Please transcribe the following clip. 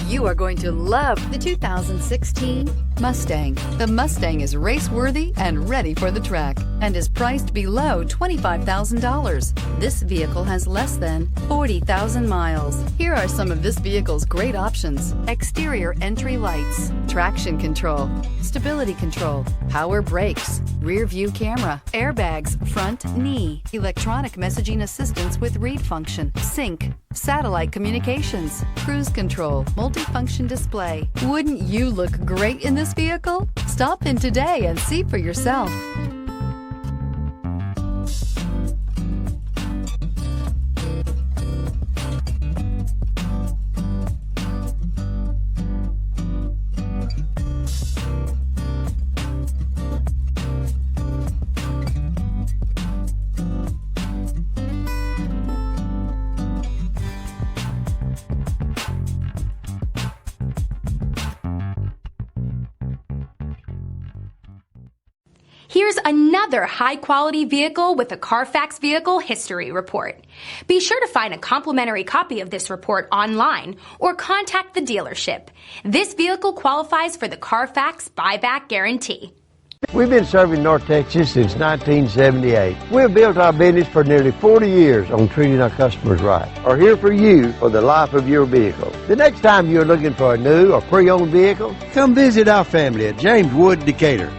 You are going to love the 2016 Mustang. The Mustang is race-worthy and ready for the track and is priced below $25,000. This vehicle has less than 40,000 miles. Here are some of this vehicle's great options: exterior entry lights, traction control, stability control, power brakes, rear view camera, airbags, front knee, electronic messaging assistance with read function, sync, satellite communications, cruise control, multifunction display. Wouldn't you look great in this vehicle? Stop in today and see for yourself. Here's another high-quality vehicle with a Carfax Vehicle History Report. Be sure to find a complimentary copy of this report online or contact the dealership. This vehicle qualifies for the Carfax Buyback Guarantee. We've been serving North Texas since 1978. We've built our business for nearly 40 years on treating our customers right. Are here for you for the life of your vehicle. The next time you're looking for a new or pre-owned vehicle, come visit our family at James Wood, Decatur.